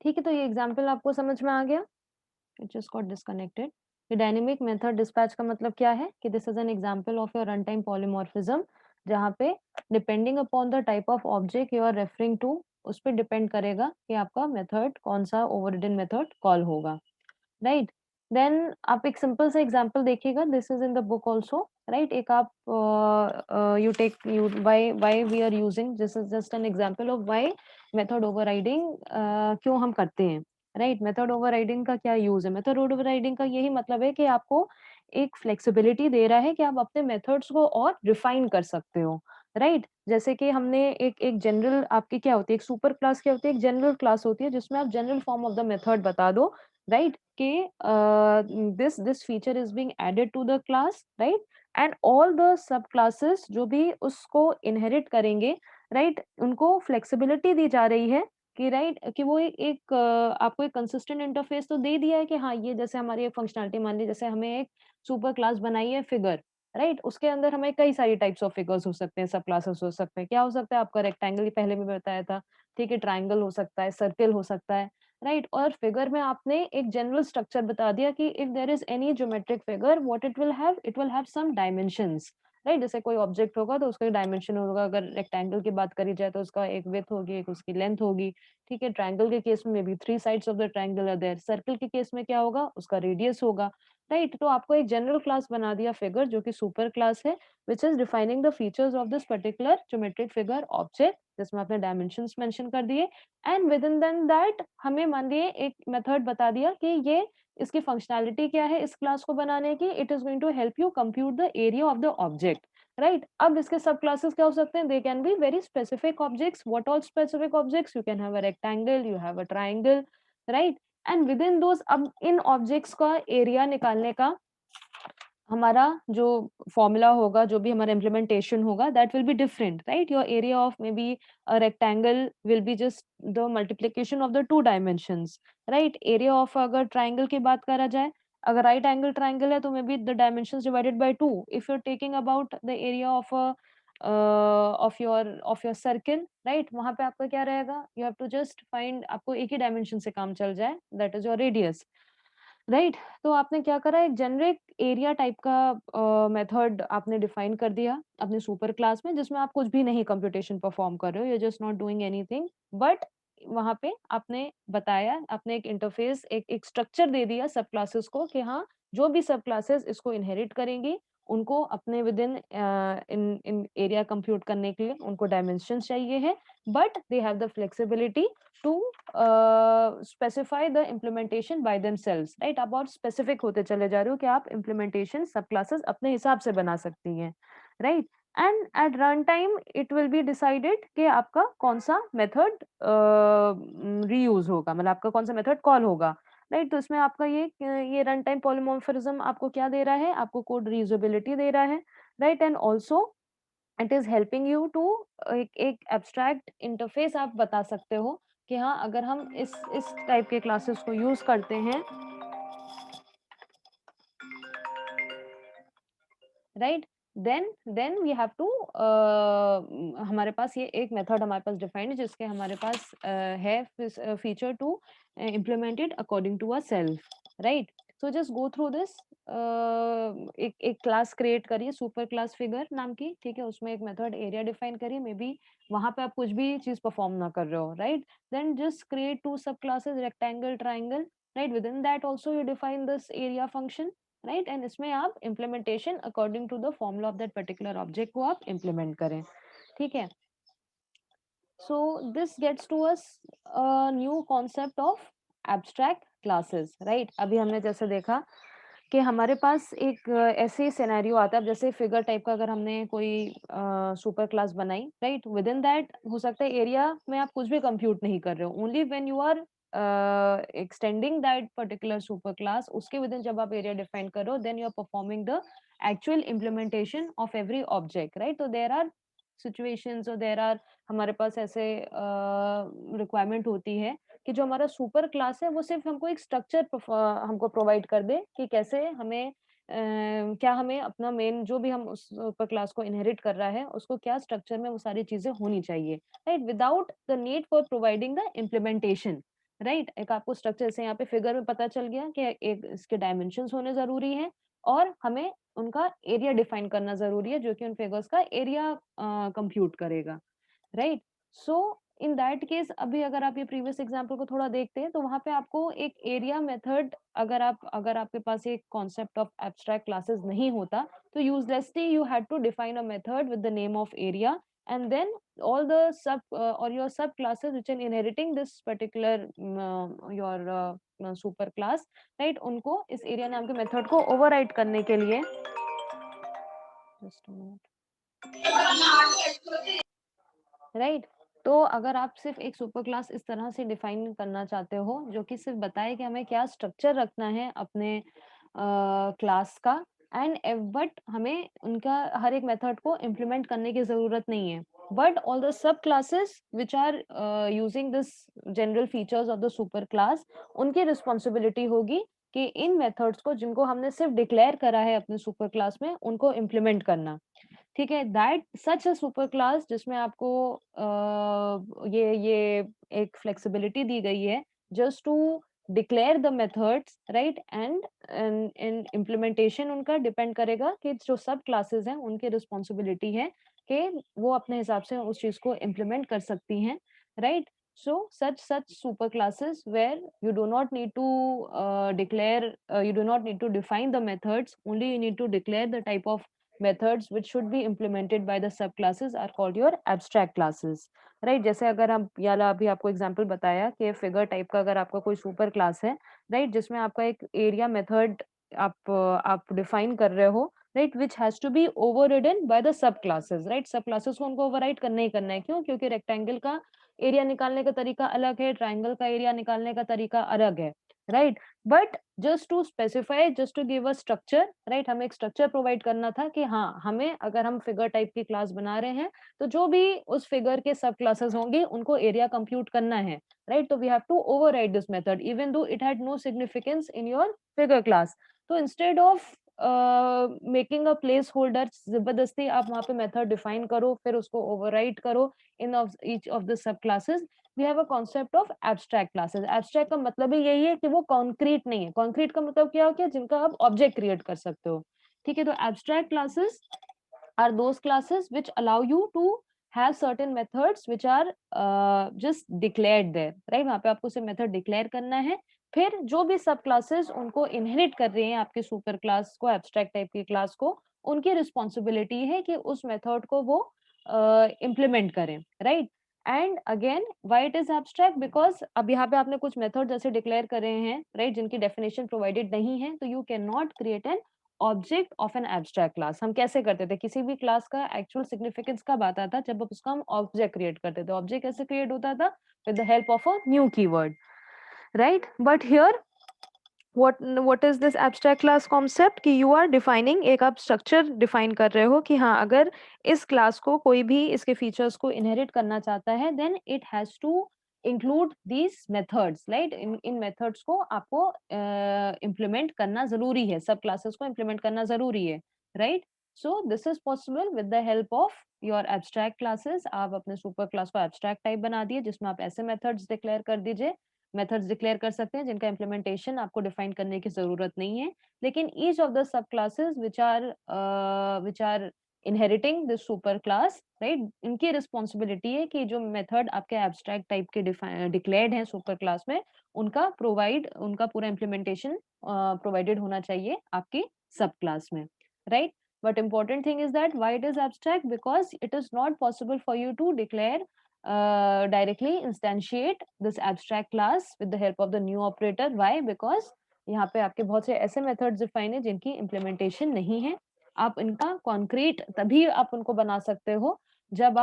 ठीक है, तो ये एग्जाम्पल आपको समझ में आ गया? It just got disconnected. ये डायनेमिक मेथड डिस्पैच का मतलब क्या है कि this is an example of your run time polymorphism, जहाँ पे depending upon the type of object you are referring to, उस पे डिपेंड करेगा कि आपका मेथड कौन सा ओवररिडन मेथड कॉल होगा, राइट? देन आप एक सिंपल सा एग्जांपल देखिएगा, this is in the book also, right? एक आप you take you why we are using, this is just an example of why method overriding क्यों हम करते हैं, राइट? मेथड ओवरराइडिंग का क्या यूज है? मेथड ओवरराइडिंग का यही मतलब है कि आपको एक फ्लेक्सिबिलिटी दे रहा है कि आप अपने मेथड्स को और रिफाइन कर सकते हो, राइट? जैसे कि हमने एक एक जनरल आपकी क्या होती है, एक सुपर क्लास क्या होती है, एक जनरल क्लास होती है जिसमें आप general form of the method बता दो, राइट? कि this feature is being added to the class, right? And all the sub classes जो भी उसको इनहेरिट करेंगे, राइट, उनको फ्लेक्सिबिलिटी दी जा रही है कि राइट कि वो आपको एक कंसिस्टेंट इंटरफेस तो दे दिया है कि हाँ, ये जैसे हमारी एक फंक्शनैलिटी मान ली, जैसे हमें एक सुपर क्लास बनाई है फिगर, राइट? उसके अंदर हमें कई सारी टाइप्स ऑफ फिगर्स हो सकते हैं, सब क्लासेस हो सकते हैं। क्या हो सकता है आपका? रेक्टेंगल पहले भी बताया था, ठीक है, ट्रायंगल हो सकता है, सर्किल हो सकता है, राइट? और फिगर में आपने एक जनरल स्ट्रक्चर बता दिया कि if there is any geometric figure what it will have some dimensions, right? जैसे कोई ऑब्जेक्ट होगा तो उसका एक डायमेंशन होगा, अगर रेक्टेंगल की बात करी जाए तो उसका एक विड्थ होगी, एक उसकी लेंथ होगी, ठीक है? ट्रायंगल के केस में may be 3 sides of the triangle are there, circle के केस में क्या होगा? उसका रेडियस होगा, राइट? तो आपको एक जनरल क्लास बना दिया फिगर जो कि सुपर क्लास है, which is defining the features of this particular geometric figure object, जिसमें आपने डायमेंशंस मेंशन कर दिए। And within then that हमें मान लिए एक मेथड बता दिया कि ये इसकी फंक्शनैलिटी क्या है इस क्लास को बनाने की, it is going to help you compute the area of the object, right? अब इसके सब क्लासेस क्या हो सकते हैं? They can be very specific objects. What all specific objects? You can have a rectangle, you have a triangle, right? And within those, अब इन objects का एरिया निकालने का हमारा जो फॉर्मूला होगा, जो भी हमारा इम्प्लीमेंटेशन होगा, that will be different, right? Your area of may be a rectangle will be just the multiplication of the 2 dimensions, right? Area of अगर ट्रायंगल की बात करा जाए, अगर राइट एंगल ट्रायंगल है तो may be the dimensions divided by 2। If you are taking about the area of of your circle, right? वहाँ पे आपका क्या रहेगा? You have to just find, आपको एक ही डायमेंशन से काम चल जाए, that is your radius, right? तो आपने क्या करा, एक जेनेरिक एरिया टाइप का मेथड आपने डिफाइन कर दिया अपने सुपर क्लास में, जिसमें आप कुछ भी नहीं कंप्यूटेशन परफॉर्म कर रहे हो, you are just not doing anything, but वहाँ पे आपने बताया, आपने एक इंटरफेस, एक स्ट्रक्चर दे दिया सब क्लासेस को कि हाँ, जो भी सब क्लासेस इसको इनहेरिट करेंगी, उनको अपने within in in area compute करने के लिए उनको डायमेंशंस चाहिए है, but they have the flexibility to specify the implementation by themselves, right? आप और स्पेसिफिक होते चले जा रहे हो कि आप इम्प्लीमेंटेशन सब क्लासेस अपने हिसाब से बना सकती हैं, right? And at run time it will be decided कि आपका कौन सा मेथड रीयूज होगा, मतलब आपका कौन सा मेथड कॉल होगा, राइट? तो इसमें आपका ये रन टाइम पॉलीमॉर्फिज्म आपको क्या दे रहा है? आपको कोड रीयूजेबिलिटी दे रहा है, right? And also it is helping you to एक एक एब्स्ट्रैक्ट इंटरफेस आप बता सकते हो कि हाँ, अगर हम इस टाइप के क्लासेस को यूज करते हैं, right? Then we have to हमारे पास ये एक मेथड हमारे पास डिफाइंड है जिसके हमारे पास है feature to implemented according to a self, right? So just go through this. एक एक क्लास क्रिएट करिए सुपर क्लास फिगर नाम की, ठीक है? उसमें एक मेथड एरिया डिफाइन करिए, मे बी वहां पे आप कुछ भी चीज परफॉर्म ना कर रहे हो, right? Then just create 2 sub classes, rectangle, triangle, right? Within that also you define this area function, right? And इसमें आप implementation according to the formula of that particular object को आप इम्प्लीमेंट करें, ठीक है? So this gets to us new concept of abstract classes, right? अभी हमने जैसे देखा कि हमारे पास एक ऐसे सिनेरियो आता है, जैसे फिगर टाइप का अगर हमने कोई सुपर क्लास बनाई, राइट? विद इन दैट हो सकता है एरिया में आप कुछ भी कंप्यूट नहीं कर रहे हो, only when you are extending that particular super class, उसके विद इन जब आप एरिया डिफाइन करो, then you are performing the actual implementation of every object, right? तो देयर आर सिचुएशंस और देयर आर, हमारे पास ऐसे रिक्वायरमेंट होती है कि जो हमारा सुपर क्लास है वो सिर्फ हमको एक स्ट्रक्चर हमको प्रोवाइड कर दे कि कैसे हमें क्या हमें अपना मेन जो भी हम उस सुपर क्लास को इनहेरिट कर रहा है उसको क्या स्ट्रक्चर में वो सारी चीजें होनी चाहिए, right? Without the need for providing the implementation, right? एक आपको स्ट्रक्चर से यहाँ पे फिगर में पता चल गया कि एक इसके डायमेंशंस होने ज़रूरी हैं और हमें उनका एरिया डिफाइन करना ज़रूरी है, जो कि उन फिगर्स का एरिया कंप्यूट करेगा, right? So in that case अभी अगर आप ये प्रीवियस एग्जांपल को थोड़ा देखते हैं, तो वहाँ पे आपको एक एरिया मेथड अगर आपके पास एक कॉन्सेप्ट ऑफ एब्स्ट्रैक्ट क्लासेस नहीं होता, तो uselessly you had to define a method with the name of area and then all the sub or your sub classes which are inheriting this particular your super class, right, उनको इस area नाम के method को override करने के लिए just a minute, right? तो अगर आप सिर्फ एक सुपर क्लास इस तरह से डिफाइन करना चाहते हो जो कि सिर्फ बताए कि हमें क्या स्ट्रक्चर रखना है अपने क्लास का बट हमें उनका हर एक मेथड को इम्प्लीमेंट करने की जरूरत नहीं है, but all the sub classes which are using this general features of the super class, उनकी रिस्पॉन्सिबिलिटी होगी कि इन मेथड्स को जिनको हमने सिर्फ डिक्लेयर करा है अपने सुपर क्लास में उनको इम्प्लीमेंट करना। ठीक है, that such a super class जिसमें आपको ये एक फ्लेक्सिबिलिटी दी गई है just to declare the methods, right, and in implementation उनका डिपेंड करेगा कि जो सब क्लासेस हैं उनकी रिस्पॉन्सिबिलिटी है कि वो अपने हिसाब से उस चीज को इम्प्लीमेंट कर सकती हैं, right? So such super classes where you do not need to you do not need to define the methods, only you need to declare the type of methods which should be implemented by the subclasses are called your abstract classes, right? जैसे अगर हम याला अभी आपको example बताया कि figure type का अगर आपका कोई सुपर क्लास है, राइट, जिसमें आपका एक एरिया मेथड आप डिफाइन कर रहे हो, right, which has to be overridden by the sub classes, right? Sub classes को उनको ओवरराइड करना ही करना है। क्यों? क्योंकि रेक्टेंगल का एरिया निकालने का तरीका अलग है, ट्रायंगल का एरिया निकालने का तरीका अलग है, right? But just to specify, just to give a structure, right, हमें एक स्ट्रक्चर प्रोवाइड करना था कि हाँ, हमें अगर हम फिगर टाइप की क्लास बना रहे हैं, तो जो भी उस फिगर के सब क्लासेस होंगे, उनको एरिया कंप्यूट करना है, राइट? तो we have to override this method even though it had no significance in your figure class. तो instead of making a placeholder, जबरदस्ती आप वहां पे मेथड डिफाइन करो, फिर उसको ओवरराइड करो in of each of the sub classes, we have a concept of abstract classes. Abstract का मतलब ही यही है कि वो कॉन्क्रीट नहीं है। कॉन्क्रीट का मतलब क्या हो गया? जिनका आप ऑब्जेक्ट क्रिएट कर सकते हो। ठीक है, तो abstract classes are those classes which allow you to have certain methods which are just declared there, right? वहां पे आपको सिर्फ मेथड डिक्लेयर करना है, फिर जो भी सब क्लासेस उनको इनहेरिट कर रहे हैं आपके सुपर क्लास को, एब्स्ट्रैक्ट टाइप की क्लास को, उनकी रिस्पॉन्सिबिलिटी है कि उस मेथड को वो इम्प्लीमेंट करें, right? And again why it is abstract? Because अब यहाँ पे आपने कुछ मेथड जैसे डिक्लेयर करे हैं, राइट, जिनकी डेफिनेशन प्रोवाइडेड नहीं है, तो you can not create an object of N abstract class. हम कैसे करते थे? किसी भी क्लास का एक्चुअल सिग्निफिकेंस कब आता था? जब उसका हम ऑब्जेक्ट क्रिएट करते थे। ऑब्जेक्ट कैसे क्रिएट होता था? With the help of a new keyword, right? But here what is this abstract class concept? कि you are defining, एक आप structure define कर रहे हो कि हाँ, अगर इस class को कोई भी इसके features को inherit करना चाहता है, then it has to include these methods, right? In methods को आपको implement करना जरूरी है, सब classes को implement करना जरूरी है, right? So this is possible with the help of your abstract classes। आप अपने super class को abstract type बना दिए जिसमें आप ऐसे methods declare कर दीजिए, मेथड्स डिक्लेयर कर सकते हैं जिनका इम्प्लीमेंटेशन आपको डिफाइन करने की जरूरत नहीं है, लेकिन each of the sub classes which are inheriting this super class, right, इनकी रिस्पॉन्सिबिलिटी है कि जो मेथड आपके एब्स्ट्रैक्ट टाइप के डिक्लेयर्ड हैं सुपर क्लास में, उनका पूरा इम्प्लीमेंटेशन प्रोवाइडेड होना चाहिए आपकी सब क्लास में, right? But important thing is that why it is abstract? Because it is not possible for you to declare directly instantiate this abstract class with the help of the new operator। Why? Because यहाँ पे आपके बहुत से ऐसे methods define है जिनकी implementation नहीं है। आप इनका concrete तभी आप उनको बना सकते हो जब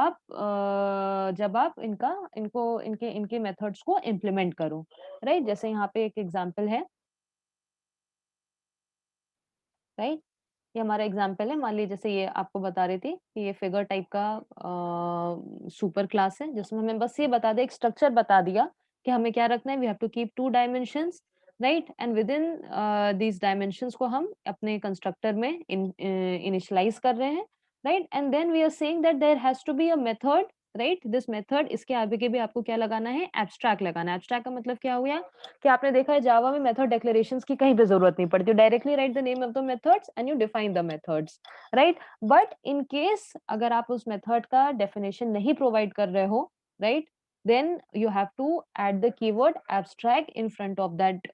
आप इनके methods को implement करो, right? जैसे यहाँ पे एक example है, right? ये हमारा एग्जाम्पल है। मान लीजिए जैसे ये आपको बता रही थी कि ये फिगर टाइप का सुपर क्लास है जिसमें हमें बस ये बता दे, एक स्ट्रक्चर बता दिया कि हमें क्या रखना है। We have to keep 2 dimensions, right, and within these dimensions को हम अपने कंस्ट्रक्टर में इनिशियलाइज कर रहे हैं, right, and then we are saying that there has to be a method, right, this method, इसके आगे भी आपको क्या लगाना है, एब्स्ट्रैक्ट लगाना है। एब्स्ट्रैक्ट का मतलब क्या हुआ कि आपने देखा है जावा में मेथड डिक्लेरेशंस की कहीं पे जरूरत नहीं पड़ती, directly right the name of the methods and you define the methods, right. But in case अगर आप उस मेथड का डेफिनेशन नहीं प्रोवाइड कर रहे हो, right, then you have to add the keyword abstract in front of that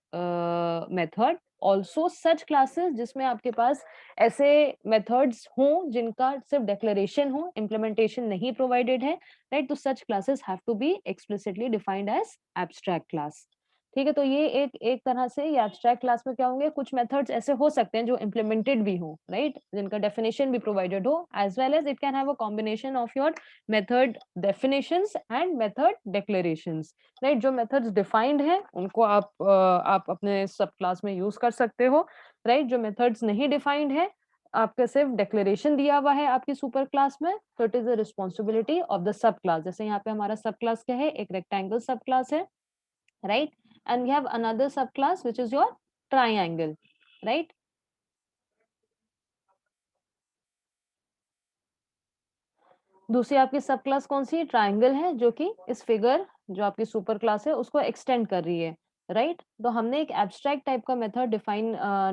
method. Also such classes जिसमें आपके पास ऐसे मेथड्स हों जिनका सिर्फ डिक्लेरेशन हो, इम्प्लीमेंटेशन नहीं प्रोवाइडेड है, राइट, तो such classes have to be explicitly defined as abstract class. ठीक है, तो ये एक एक तरह से ये एब्स्ट्रैक्ट क्लास में क्या होंगे, कुछ मेथड्स ऐसे हो सकते हैं जो इम्प्लीमेंटेड भी हो, राइट, जिनका डेफिनेशन भी प्रोवाइडेड हो, as well as it can have a combination of your method definitions and method declarations, right. जो मेथड्स डिफाइंड हैं उनको आप अपने सब क्लास में यूज कर सकते हो, राइट। जो मेथड्स नहीं डिफाइंड है, आपका सिर्फ डिक्लेरेशन दिया हुआ है आपकी सुपर क्लास में, तो it is the responsibility of the सब क्लास। जैसे यहाँ पे हमारा सब क्लास क्या है, एक रेक्टेंगल सब क्लास है, right, and we have another sub class which is your triangle, right. दूसरी आपकी सब क्लास कौन सी है, ट्राइंगल है, जो कि इस फिगर जो आपकी सुपर क्लास है उसको एक्सटेंड कर रही है, राइट। तो हमने एक एब्स्ट्रैक्ट टाइप का मेथड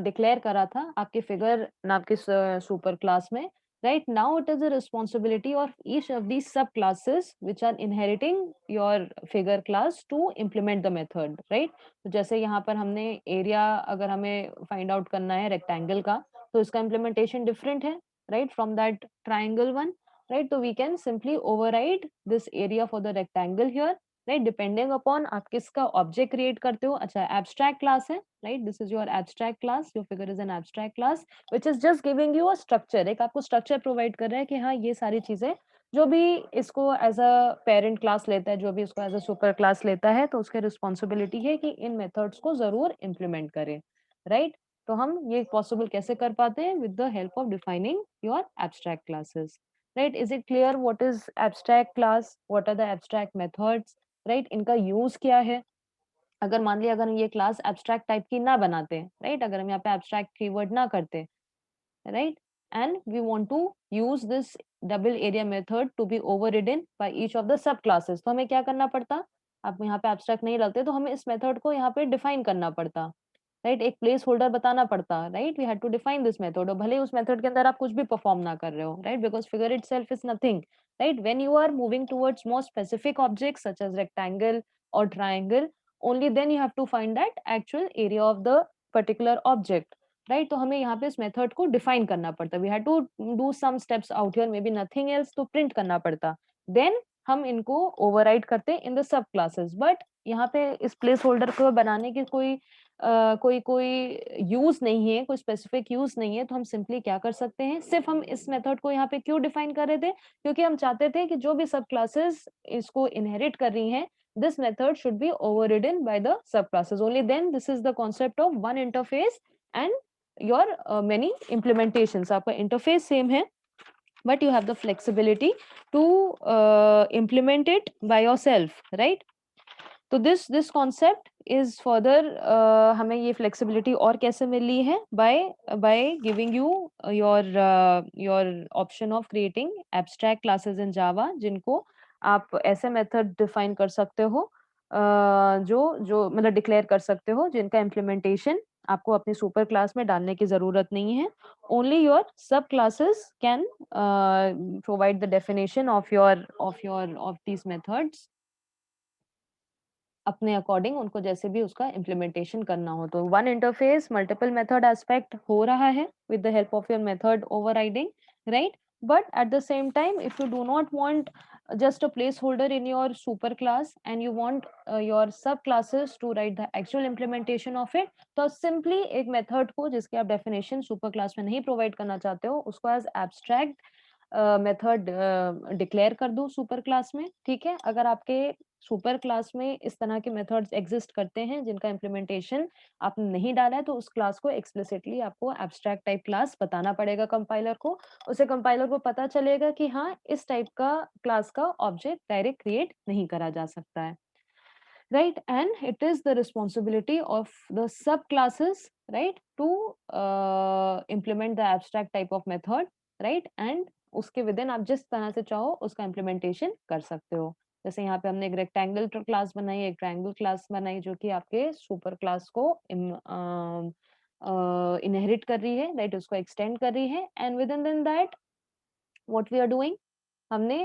डिक्लेयर करा था आपकी फिगर नाम की सुपर क्लास में, right. Now it is the responsibility of each of these sub classes which are inheriting your figure class to implement the method, right. तो जैसे यहाँ पर हमने एरिया अगर हमें फाइंड आउट करना है रेक्टेंगल का, तो इसका इम्प्लीमेंटेशन डिफरेंट है, right, from that triangle one, right, so we can simply override this area for the rectangle here, right, depending upon आप किसका object create करते हो। अच्छा, abstract class है, right, this is your abstract class, your figure is an abstract class which is just giving you a structure, एक आपको structure provide कर रहा है कि हाँ ये सारी चीजें, जो भी इसको as a parent class लेता है, जो भी इसको as a super class लेता है, तो उसकी responsibility है कि इन methods को जरूर implement करे, right। तो हम ये possible कैसे कर पाते हैं, with the help of defining your abstract classes, right। Is it clear what is abstract class, what are the abstract methods, right, इनका यूज क्या है। अगर मान लिया अगर हम ये क्लास एब्स्ट्रैक्ट टाइप की ना बनाते, राइट, अगर हम यहाँ पे एब्स्ट्रैक्ट कीवर्ड ना करते, right, and we want to use this double area method to be overridden by each of the sub classes, तो हमें क्या करना पड़ता, आप यहाँ पे एब्स्ट्रैक्ट नहीं डालते तो हमें इस मेथड को यहाँ पे डिफाइन करना पड़ता, राइट, एक प्लेस होल्डर बताना पड़ता, right, we had to define this method, और भले ही उस मेथड के अंदर आप कुछ भी परफॉर्म ना कर रहे हो, right, because figure itself is nothing, right, when you are moving towards more specific objects such as rectangle or triangle, only then you have to find that actual area of the particular object, right. तो हमें यहाँ पे इस method को define करना पड़ता, we had to do some steps out here, may be nothing else, तो print करना पड़ता, देन हम इनको ओवरराइड करते in the sub classes. But यहाँ पे इस प्लेस होल्डर को बनाने की कोई यूज नहीं है, कोई स्पेसिफिक यूज नहीं है, तो हम सिंपली क्या कर सकते हैं, सिर्फ हम इस मेथड को यहाँ पे क्यों डिफाइन कर रहे थे, क्योंकि हम चाहते थे कि जो भी सब क्लासेस इसको इनहेरिट कर रही हैं, this method should be overridden by the subclasses, only then this is the concept of one interface and your many implementations, आपका interface same है, but you have the flexibility to implement it by yourself, right। तो this concept is further हमें ये flexibility और कैसे मिली है, by giving you your option of creating abstract classes in Java, जिनको आप ऐसे मेथड डिफाइन कर सकते हो, जो जो मतलब डिक्लेयर कर सकते हो, जिनका इम्प्लीमेंटेशन आपको अपनी सुपर क्लास में डालने की जरूरत नहीं है, ओनली योर सब classes can provide the definition of these methods अपने अकॉर्डिंग, उनको जैसे भी उसका इम्प्लीमेंटेशन करना हो। तो one interface multiple method aspect हो रहा है with the help of your method overriding, right. But at the same time if you do not want just a placeholder in your super class and you want your sub classes to write the actual implementation of it, तो simply एक method को जिसके आप definition super class में नहीं provide करना चाहते हो, उसको एज एब्स्ट्रैक्ट मेथड डिक्लेयर कर दो सुपर क्लास में, ठीक है। अगर आपके सुपर क्लास में इस तरह के मेथड्स एग्जिस्ट करते हैं जिनका इम्प्लीमेंटेशन आपने नहीं डाला है, तो उस क्लास को एक्सप्लिसिटली आपको एब्स्ट्रैक्ट टाइप क्लास बताना पड़ेगा कंपाइलर को, उसे कंपाइलर को पता चलेगा कि हाँ इस टाइप का क्लास का ऑब्जेक्ट डायरेक्ट क्रिएट नहीं करा जा सकता है, right, and it is the responsibility of the subclasses, right, to implement the abstract type of method, right, and उसके विदिन आप जिस तरह से चाहो उसका इम्प्लीमेंटेशन कर सकते हो। जैसे यहाँ पे हमने एक रेक्टेंगल क्लास बनाई, एक ट्रायंगल क्लास बनाई जो कि आपके सुपर क्लास को इनहेरिट कर रही है, राइट, उसको एक्सटेंड कर रही है। And within then that what we are doing, हमने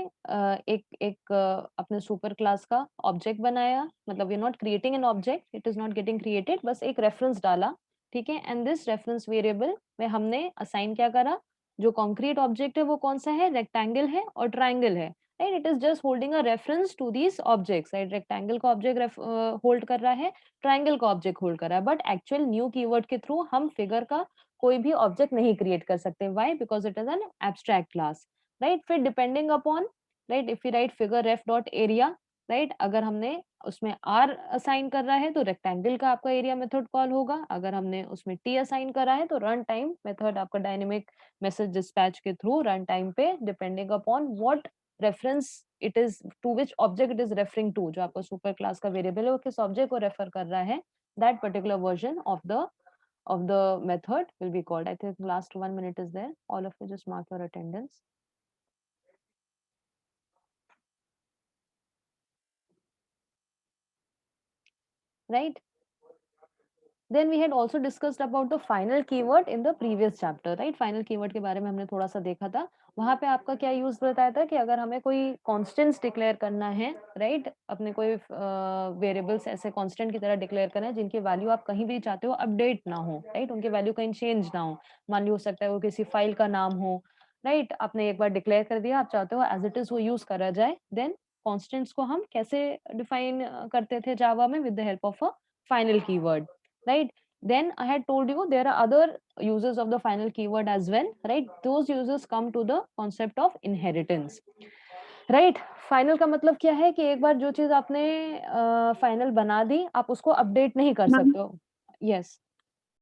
अपने सुपर क्लास का ऑब्जेक्ट बनाया, मतलब we are not creating an object, it is not getting created, बस एक रेफरेंस डाला, ठीक है। एंड दिस रेफरेंस वेरिएबल में हमने असाइन क्या करा, जो कॉन्क्रीट ऑब्जेक्ट है वो कौन सा है, रेक्टेंगल है और ट्राइंगल है, राइट। It is just holding a reference to these objects, right. Rectangle का ऑब्जेक्ट होल्ड कर रहा है, ट्राइंगल का ऑब्जेक्ट होल्ड कर रहा है, बट एक्चुअल न्यू कीवर्ड के थ्रू हम फिगर का कोई भी ऑब्जेक्ट नहीं क्रिएट कर सकते। Why? Because it is an abstract class, right. फिर depending upon, right, if you write figure ref dot area, right, अगर हमने उसमें आर असाइन कर रहा है तो रेक्टेंगल का आपका एरिया मेथड कॉल होगा। अगर हमने उसमें टी असाइन करा है तो रन टाइम मेथड आपका डायनेमिक मैसेज डिस्पैच के थ्रू रन टाइम पे, depending upon what reference it is, to which object it is referring to, जो आपका सुपर क्लास का वेरिएबल है वो किस ऑब्जेक्ट को रेफर कर रहा है, that particular version of the method will be called. I think last 1 minute is there. All of you just mark your attendance. Right? Then we had also discussed about the final keyword in the previous chapter, right? Final keyword के बारे में हमने थोड़ा सा देखा था। वहाँ पे आपका क्या यूज बताया था कि अगर हमें कोई कॉन्स्टेंट्स डिक्लेयर करना है, राइट, अपने कोई वेरिएबल्स ऐसे कांस्टेंट की तरह डिक्लेयर करना है जिनकी वैल्यू आप कहीं भी चाहते हो अपडेट ना हो, राइट, उनकी वैल्यू कहीं चेंज ना हो। मान ली हो सकता है वो किसी फाइल का नाम हो, राइट, आपने एक बार डिक्लेयर कर दिया, आप चाहते हो एज इट इज वो यूज करा जाए। देन कॉन्स्टेंट्स को हम कैसे डिफाइन करते थे जावा में, with the help of a final keyword, right? Then I had told you there are other uses of the final keyword as well, right? Those uses come to the concept of inheritance, right? Final का मतलब क्या है कि एक बार जो चीज आपने final बना दी, आप उसको अपडेट नहीं कर सकते हो। यस,